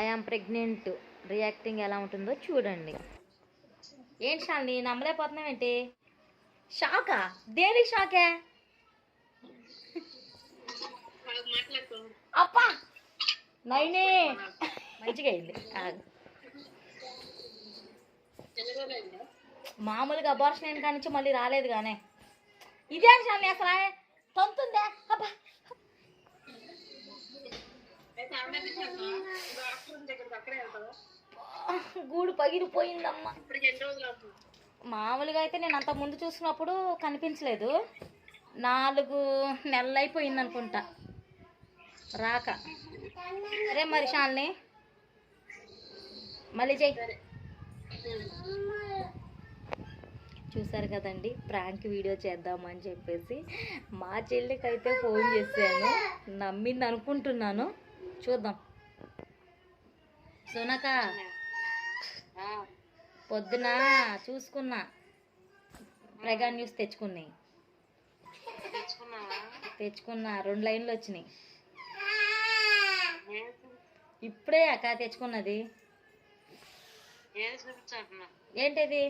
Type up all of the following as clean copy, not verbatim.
I am pregnant reacting ఎలా ఉంటుందో చూడండి. ఏంటి శాలిని నమ్మలేకపోతున్నావు ఏంటి? షాకా? దేనికి షాకే? అప్పా నైనే మంచిగా అయింది. మామూలుగా అబార్షన్ అయిన కానించి మళ్ళీ రాలేదు కానీ ఇదే శాలిని అసలు తంతుందే. అబ్బా గూడు పగిలిపోయిందమ్మా. మామూలుగా అయితే నేను అంత ముందు చూసినప్పుడు కనిపించలేదు. 4 నెలలు అయిపోయింది అనుకుంటా రాక. సరే మరి శాలిని మళ్ళీ చెయ్యి. చూసారు కదండి, ప్రాంక్ వీడియో చేద్దామని చెప్పేసి మా చెల్లికి అయితే ఫోన్ చేశాను. నమ్మింది అనుకుంటున్నాను, చూద్దాం. సునక పొద్దున చూసుకున్నా, ప్రగా న్యూస్ తెచ్చుకున్నా 2 లైన్లు వచ్చినాయి. ఇప్పుడే అక్క తెచ్చుకున్నది. ఏంటిది?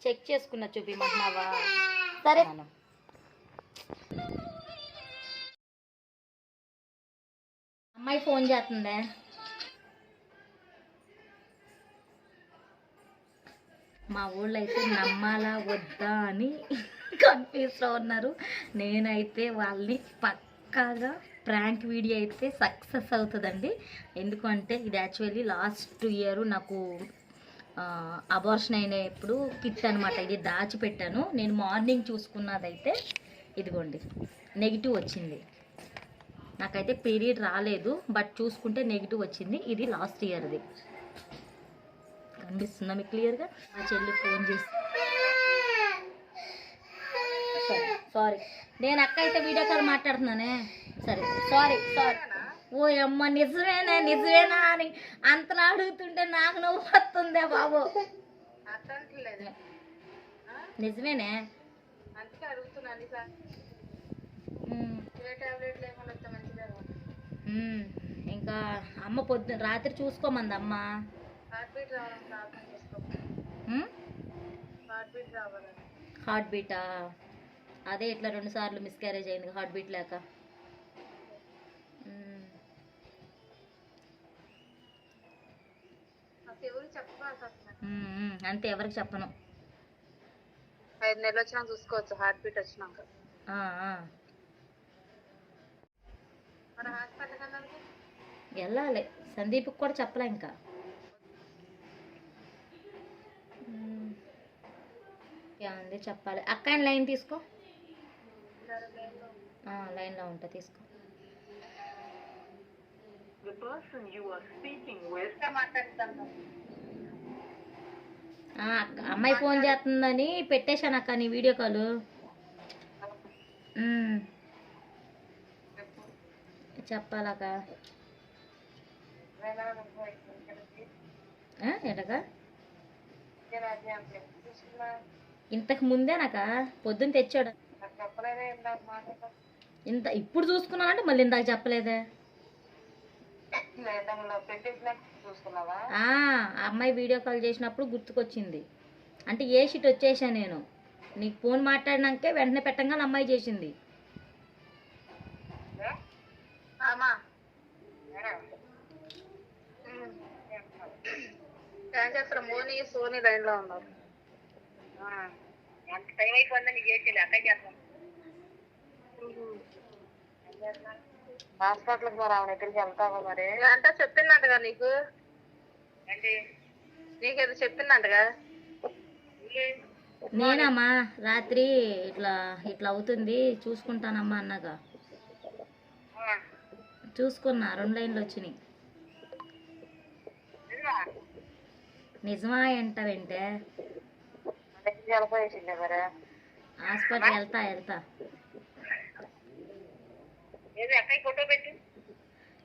చెక్ చేసుకున్నా చూపిమంటున్నావా? సరే. అమ్మాయి ఫోన్ చేస్తుందే. మా ఊళ్ళో అయితే నమ్మాలా వద్దా అని కన్ఫ్యూజ్లో ఉన్నారు. నేనైతే వాళ్ళని పక్కాగా ప్రాంక్ వీడియో అయితే సక్సెస్ అవుతుందండి. ఎందుకంటే ఇది యాక్చువల్లీ లాస్ట్ ఇయర్ నాకు అబార్షన్ అయినప్పుడు కిట్ అనమాట. ఇది దాచిపెట్టాను. నేను మార్నింగ్ చూసుకున్నదైతే ఇదిగోండి నెగిటివ్ వచ్చింది. నాకైతే పీరియడ్ రాలేదు, బట్ చూసుకుంటే నెగిటివ్ వచ్చింది. ఇది లాస్ట్ ఇయర్ది. కనిపిస్తుందా మీకు క్లియర్గా? మా చెల్లి ఫోన్ చేసి సరే సారీ, నేను అక్క అయితే వీడియో కాల్ మాట్లాడుతున్నానే. సరే సారీ. ఓ అమ్మ నిజమేనా అని అంతలా అడుగుతుంటే నాకు నవ్వు వస్తుందే బాబు. నిజమేనే ఇంకా అమ్మ పొద్దున రాత్రి చూసుకోమంది అమ్మ. Heart beta? అదే ఇట్లా 2 సార్లు మిస్క్యారేజ్ అయింది హార్ట్ బీట్ లేక. అంతే, ఎవరికి చెప్పను. 5 నెలలు వచ్చినాక చూసుకోవచ్చు, హార్ట్ బీట్ వచ్చినాక. వెళ్ళాలి. సందీప్కి కూడా చెప్పలే ఇంకా. ఏమంది చెప్పాలి. అక్క లైన్ తీసుకో. లైన్లో ఉంటా, తీసుకో. అమ్మాయి ఫోన్ చేస్తుందని పెట్టేశాను అక్క నీ వీడియో కాల్. చెప్పాలక్క. ఎలాగా ఇంతకు ముందేనాక పొద్దున్న తెచ్చాడు. ఇప్పుడు చూసుకున్నానంటే మళ్ళీ ఇందాక చెప్పలేదే. అమ్మాయి వీడియో కాల్ చేసినప్పుడు గుర్తుకొచ్చింది. అంటే ఏ షీట్ వచ్చేసా నేను నీకు ఫోన్ మాట్లాడినాకే వెంటనే పెట్టంగానే అమ్మాయి చేసింది. ఏం చేస్తారు? మోని సోని లైన్ లో ఉన్నారు. అంత టైం అయిపోయిందా? నీకు చేసేది అక్క చేస్తాను. హాస్పిటల్కి మరి ఆమె దగ్గరికి వెళ్తావా? మరి అంటే చెప్పిందంటగా నీకు. అంటే నీకేదో చెప్పిందంటగా. నేనమ్మా రాత్రి ఇట్లా అవుతుంది చూసుకుంటానమ్మా అన్నాగా. చూసుకున్నా 2 లైన్లు వచ్చినాయి. నిజమా ఏంటావంటే? హాస్పిటల్ వెళ్తా.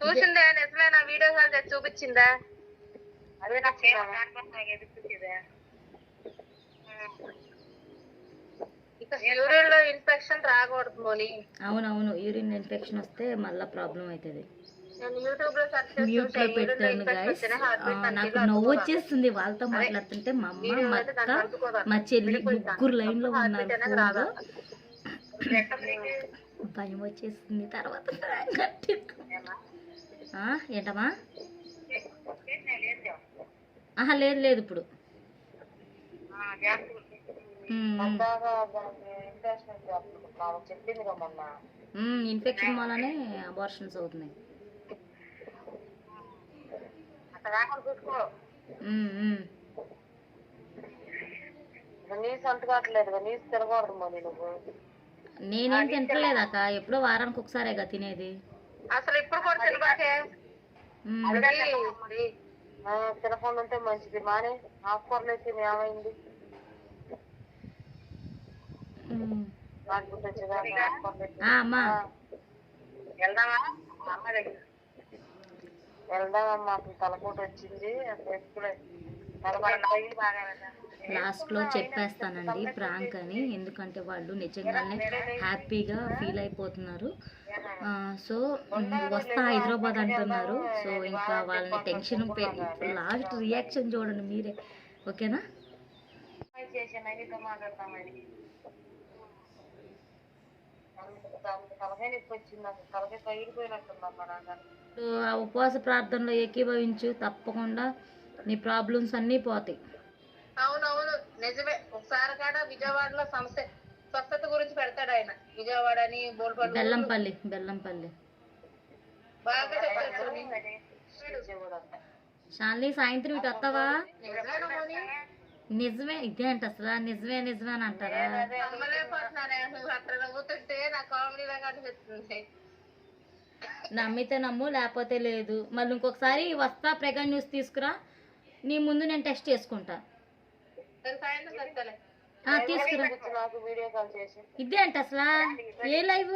చూసిందే నిజమేనా? వీడియో కాల్ చేసి చూపించిందా? అదే నాకు యూరిన్ లో ఇన్ఫెక్షన్ రాకూడదు మోని. అవునవును, యూరిన్ ఇన్ఫెక్షన్ వస్తే మళ్ళీ ప్రాబ్లం అవుతుంది. నేను యూట్యూబ్ లో సెర్చ్ మ్యూట్ లో పెట్టాను గైస్. నాకు నవ్వు వచ్చేస్తుంది వాళ్ళతో మాట్లాడుతుంటే. మా అమ్మ, మా అక్క, మా చెల్లి ముగ్గురు లైన్ లో ఉన్నారు ఫోన్లో. భయం వచ్చేస్తుంది తర్వాత. ఏంటమ్మా? లేదు లేదు ఇప్పుడు. ఇన్ఫెక్షన్ వల్లనే అబార్షన్స్ అవుతున్నాయి. నేనేం తింటలేదాక, ఎప్పుడో వారానికి ఒకసారేగా తినేది. అసలు ఇప్పుడు కూడా తినబాకే. తినకుండా ఉంటే మంచిది. మానే ఆకుకూరలు అయితే ఏమైంది? అమ్మా వెళ్దామమ్మా, తలపోటు వచ్చింది. లాస్ట్ లో చెప్పేస్తానండి ప్రాంక్ అని, ఎందుకంటే వాళ్ళు నిజంగానే హ్యాపీగా ఫీల్ అయిపోతున్నారు. సో వస్తా హైదరాబాద్ అంటున్నారు. సో ఇంకా వాళ్ళని టెన్షన్ లాస్ట్ రియాక్షన్ చూడండి మీరే. ఓకేనా? ఆ ఉపవాస ప్రార్థనలో ఏకీభవించు, తప్పకుండా నీ ప్రాబ్లమ్స్ అన్నీ పోతాయి. అవునవును నిజమే. ఒకసారి కాడ విజయవాడలో స్వస్థత గురించి పెడతాడు ఆయన. విజయవాడ అని బెల్లంపల్లి బాగా చెప్తాడు. షాలిని సాయంత్రం ఇటు వస్తావా? నిజమే ఇదే అంట అసలు. నిజమే అని అంటారా? నమ్మితే నమ్ము, లేకపోతే లేదు. మళ్ళీ ఇంకొకసారి వస్తా ప్రెగ్నెంట్ న్యూస్ తీసుకురా, నీ ముందు నేను టెస్ట్ చేసుకుంటా. తీసుకురా. ఇదే అంట అసలు. ఏ లైవ్?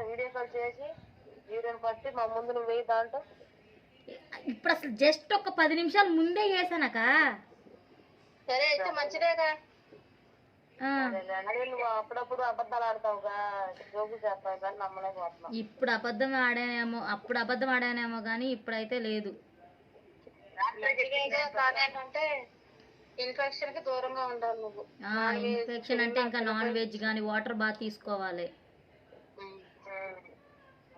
వీడియో కాల్ చేసి పట్టి మా ముందు నువ్వు వెయ్యి దాంట్లో. ఇప్పుడు అసలు జస్ట్ ఒక 10 నిమిషాల ముందే చేసానక. సరే అయితే మంచిదేగా. నువ్వు అప్పుడప్పుడు అబద్ధాలు ఆడతావుగా, జోగు చేస్తావు కానీ నమ్మలేకపోతున్నావు. ఇప్పుడు అబద్ధం ఆడానేమో కానీ ఇప్పుడైతే లేదు. అంటే ఇన్ఫెక్షన్ కి దూరంగా ఉండాలి నువ్వు. ఇన్ఫెక్షన్ అంటే ఇంకా నాన్ వెజ్ కానీ వాటర్ బాగా తీసుకోవాలి.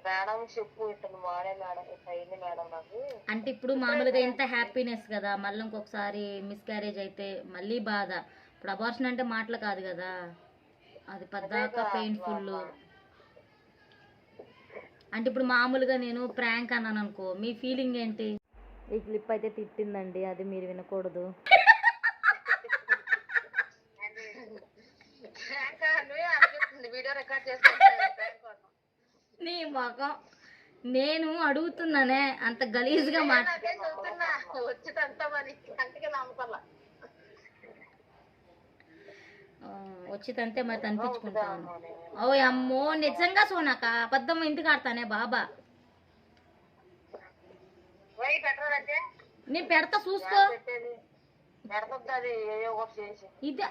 మేడం చెప్పు, ఇతను వాడే మేడం, ఇట్లా మేడం నాకు. అంటే ఇప్పుడు మామూలుగా ఎంత హ్యాపీనెస్ కదా, మళ్ళీ ఇంకొకసారి మిస్క్యారేజ్ అయితే మళ్ళీ బాధ. ఇప్పుడు అబార్షన్ అంటే మాటలు కాదు కదా, అది పద్దాకా పెయిన్ఫుల్. అంటే ఇప్పుడు మామూలుగా నేను ప్రాంక్ అన్నాను అనుకో, మీ ఫీలింగ్ ఏంటి? ఈ క్లిప్ అయితే తిట్టిందండి, అది మీరు వినకూడదు. వీడియో రికార్డ్ చేసుకుంటా. నీ మొఖం, నేను అడుగుతున్నానే అంత గలీజ్గా వచ్చిందంతే మరి కనిపించుకుంటాను. ఓ అమ్మో, నిజంగా సోనాక అబద్ధం ఎందుకు ఆడతానే బాబా? నేను పెడతా చూసుకో. ఇదే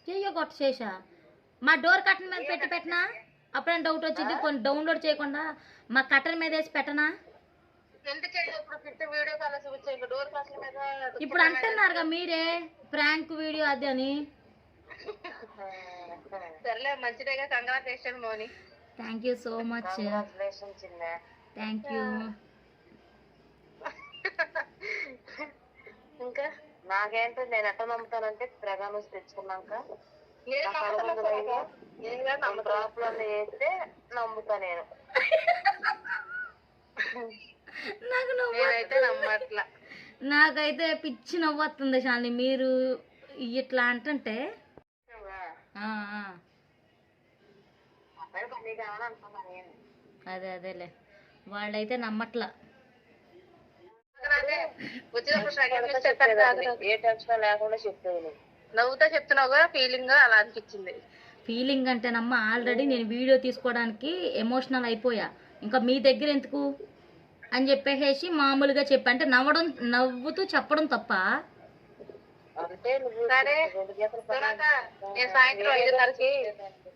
చెయ్యో కొట్ట చేసా మా డోర్ కట్టన్ మీద పెట్టినా అప్పుడైనా డౌట్ వచ్చింది. కొన్ని డౌన్లోడ్ చేయకుండా మా కట్టన్ మీద వేసి పెట్టనా? ఇప్పుడు అంటున్నారుగా మీరే ప్రాంక్ వీడియో అది అని. మంచిదేగా. Congratulation Moni. Thank you so much. Thank you. ఇంకా నాకేంటో నేను ఎట్లా నమ్ముతానంటే ప్రగాను తెచ్చుకున్నాక వేస్తే నమ్ముతా నేను. నేనైతే నమ్మట్లా. నాకైతే పిచ్చి నవ్వుతుంది శాలిని మీరు ఇట్లా అంటుంటే. అదేలే, వాళ్ళైతే నమ్మట్లా. ఏ టెన్షన్ లేకుండా చెప్తాను. నవ్వుతా చెప్తున్నావుగా, ఫీలింగ్ అలా అనిపించింది. ఫీలింగ్ అంటేనమ్మా ఆల్రెడీ నేను వీడియో తీసుకోవడానికి ఎమోషనల్ అయిపోయా, ఇంకా మీ దగ్గర ఎందుకు అని చెప్పేసి మామూలుగా చెప్పి, అంటే నవ్వుతూ చెప్పడం తప్ప అంటే నువ్వు సరే నేను సాయంత్రం 5:30కి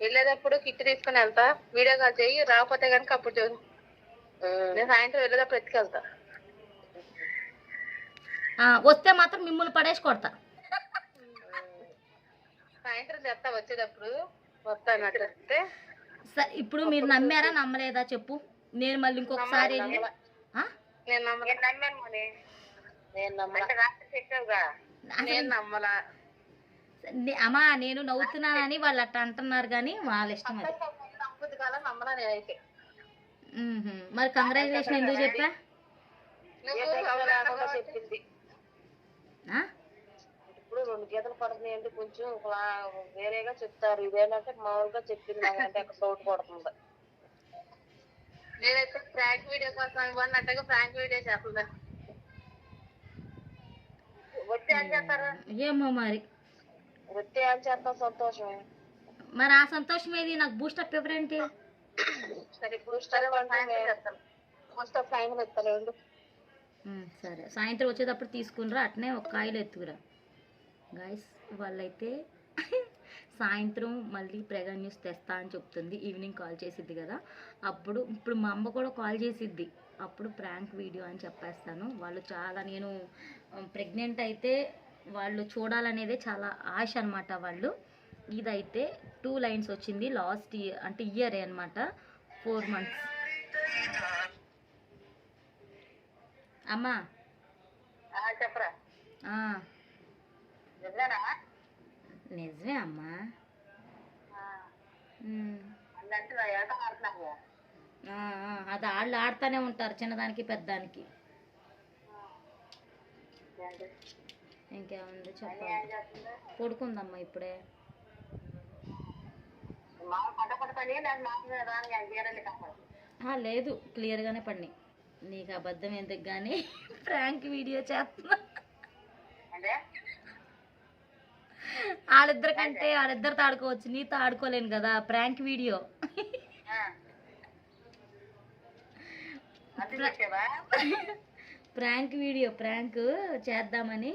వెళ్ళేటప్పుడు కిట్ తీసుకుని వెళ్తా, వీడియో కాల్ చెయ్యి, రాకపోతే కనుక అప్పుడు చూడు. నేను సాయంత్రం వెళ్ళేటప్పుడు ఎత్తుకెళ్తా. వస్తే మాత్రం మిమ్మల్ని పడేసి కొడతా. సాయంత్రం చెప్తా వచ్చేటప్పుడు వస్తాను అంటే. సరే ఇప్పుడు మీరు నమ్మారా నమ్మలేదా చెప్పు, నేను మళ్ళీ ఇంకొకసారి వెళ్ళి అమ్మా నేను నవ్వుతున్నానని వాళ్ళు అట్లా అంటున్నారు, కానీ వాళ్ళ ఇష్టం అది. మరి కంగ్రాచులేషన్ ఎందుకు చెప్పా? ఇప్పుడు 2 గీతలు పడుతున్నాయి అంటే కొంచెం వేరేగా చెప్తారు, ఇదేంటంటే మామూలుగా చెప్పింది అంటే అక్కడ సౌట్ పడుతుంది. నేనైతే ఫ్రాంక్ వీడియో కోసం ఇవ్వన్నట్టుగా ఫ్రాంక్ వీడియో చేస్తుందా వచ్చి ఏం చేస్తారు? ఏమో మరి వచ్చి ఏం చేస్తాం, సంతోషమే. మరి ఆ సంతోషం ఏది, నాకు బూస్టప్ ఎవరేంటి? సరే బూస్టర్ ఫైనల్ ఎత్తలేండి. సరే సాయంత్రం వచ్చేటప్పుడు తీసుకునిరా, అట్నే ఒక కాయలు ఎత్తుకురా గాయస్. వాళ్ళైతే సాయంత్రం మళ్ళీ ప్రెగా న్యూస్ తెస్తా అని చెప్తుంది, ఈవినింగ్ కాల్ చేసిద్ది కదా అప్పుడు. ఇప్పుడు మా అమ్మ కూడా కాల్ చేసిద్ది, అప్పుడు ప్రాంక్ వీడియో అని చెప్పేస్తాను. వాళ్ళు చాలా, నేను ప్రెగ్నెంట్ అయితే వాళ్ళు చూడాలనేదే చాలా ఆశ అనమాట వాళ్ళు. ఇదైతే 2 లైన్స్ వచ్చింది లాస్ట్ ఇయర్, అంటే ఇయరే అనమాట, 4 months. అమ్మా చెప్పరా? నిజమే అమ్మా. అది వాళ్ళు ఆడుతూనే ఉంటారు, చిన్నదానికి పెద్దదానికి. ఇంకేముంది చెప్పాలి, పడుకుందమ్మా ఇప్పుడే. లేదు క్లియర్గానే పడినాయి, నీకు అబద్ధం ఎందుకు కానీ ప్రాంక్ వీడియో చేస్తున్నా. వాళ్ళిద్దరికంటే వాళ్ళిద్దరితో ఆడుకోవచ్చు, నీతో ఆడుకోలేను కదా, prank video. Prank video prank చేద్దామని.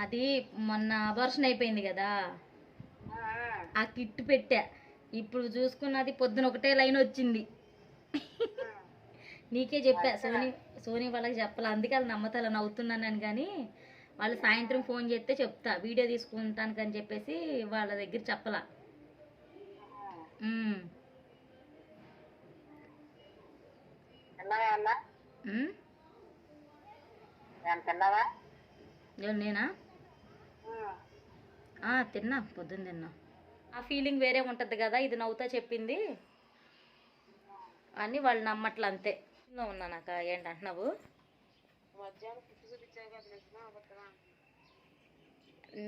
అది మొన్న అబార్షన్ అయిపోయింది కదా, ఆ కిట్ పెట్టా. ఇప్పుడు చూసుకున్నది పొద్దున ఒకటే లైన్ వచ్చింది. నీకే చెప్పా, సోనీ వాళ్ళకి చెప్పాలి, అందుకే వాళ్ళు నమ్మతాల నవ్వుతున్నానని. కానీ వాళ్ళు సాయంత్రం ఫోన్ చేస్తే చెప్తా, వీడియో తీసుకుంటానికని చెప్పేసి వాళ్ళ దగ్గర చెప్పలా. నేనా తిన్నా, పొద్దున్న తిన్నా. ఆ ఫీలింగ్ వేరే ఉంటుంది కదా, ఇది నవ్వుతా చెప్పింది అని వాళ్ళు నమ్మట్ల, అంతే. ఉన్నా నాకు ఏంటంటున్నావు?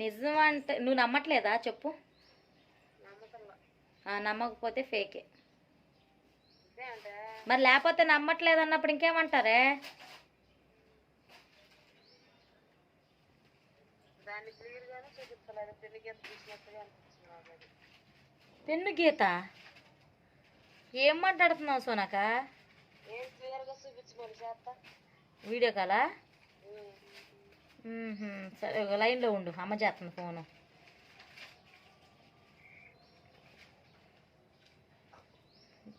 నిజం అంటే నువ్వు నమ్మట్లేదా చెప్పు? నమ్మకపోతే ఫేకే మరి, లేకపోతే నమ్మట్లేదు అన్నప్పుడు ఇంకేమంటారే? పెన్ను గీత ఏం మాట్లాడుతున్నావు సోనక? వీడియో కాలా? సరే లైన్లో ఉండు, అమ్మ చేస్తుంది ఫోను.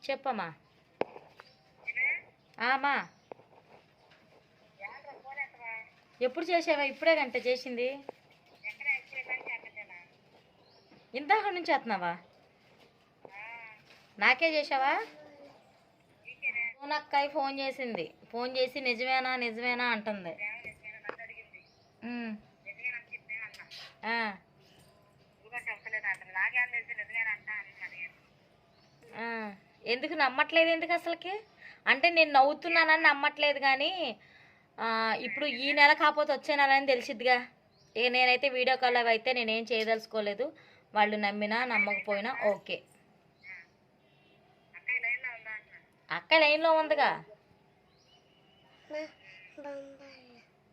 చెప్పమ్మా. అమ్మా ఎప్పుడు చేసావా? ఇప్పుడే గంట చేసింది. ఇందాక నుంచి చేస్తున్నావా? నాకే చేసావా? సోనక్కాయ ఫోన్ చేసింది, ఫోన్ చేసి నిజమేనా నిజమేనా అంటుంది. ఎందుకు నమ్మట్లేదు? ఎందుకు అసలుకి అంటే నేను నవ్వుతున్నానని నమ్మట్లేదు, కానీ ఇప్పుడు ఈ నెల కాకపోతే వచ్చే నెల అని తెలిసిద్దిగా. ఇక నేనైతే వీడియో కాల్ అవి అయితే నేనేం చేయదలుచుకోలేదు, వాళ్ళు నమ్మినా నమ్మకపోయినా ఓకే. అక్క లైన్లో ఉందిగా,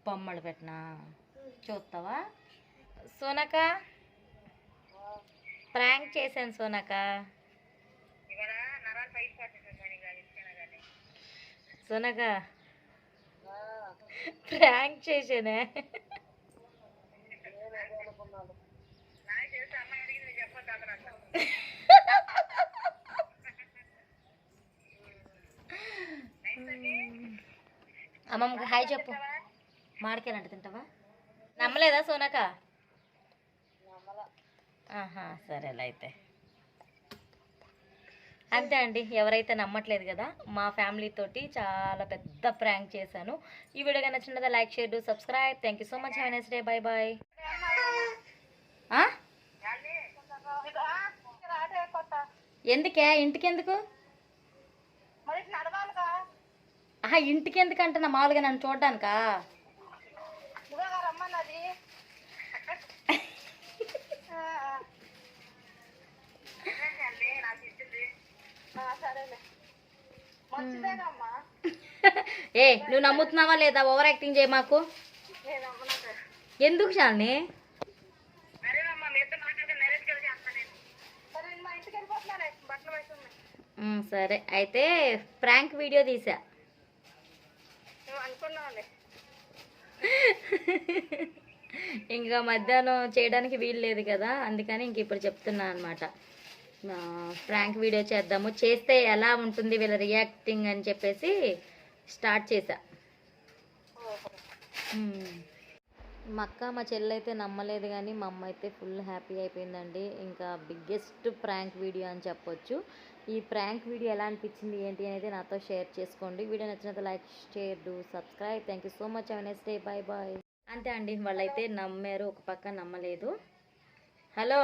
బొమ్మలు పెట్టినా చూస్తావా? సోనక ప్రాంక్ చేశాను సోనక. సోనక ప్రాంక్ చేసానే. అమ్మమ్మకి హాయ్ చెప్పు. మామిడికాయలు తింటావా? నమ్మలేదా సోనక? ఆహా, సరేలే అయితే. అంతే అండి, ఎవరైతే నమ్మట్లేదు కదా, మా ఫ్యామిలీ తోటి చాలా పెద్ద ప్రాంక్ చేశాను. ఈ వీడియో నచ్చినదా like, share, subscribe. Thank you so much. Have a nice day. Bye bye. ఎందుకే? ఇంటికి ఎందుకు? ఆహా, ఇంటికి ఎందుకు అంటున్నా, మామూలుగా నన్ను చూడ్డానికా? ఏ, నువ్వు నమ్ముతున్నావా లేదా? ఓవర్ యాక్టింగ్ చేయి మాకు. ఎందుకు శాలిని? సరే అయితే ప్రాంక్ వీడియో తీసా. ఇంకా మధ్యాహ్నం చేయడానికి వీలు లేదు కదా, అందుకని ఇంక ఇప్పుడు చెప్తున్నా అనమాట. ప్రాంక్ వీడియో చేద్దాము, చేస్తే ఎలా ఉంటుంది వీళ్ళ రియాక్టింగ్ అని చెప్పేసి స్టార్ట్ చేశా. మా అక్క మా చెల్లి అయితే నమ్మలేదు, కానీ మా అమ్మ అయితే ఫుల్ హ్యాపీ అయిపోయిందండి. ఇంకా బిగ్గెస్ట్ ప్రాంక్ వీడియో అని చెప్పొచ్చు. ఈ ప్రాంక్ వీడియో ఎలా అనిపించింది ఏంటి అనేది నాతో షేర్ చేసుకోండి. వీడియో నచ్చినట్టు like, share, subscribe. Thank you so much. Have a nice day. Bye bye. అంతే అండి, వాళ్ళైతే నమ్మారు, ఒక పక్క నమ్మలేదు. హలో.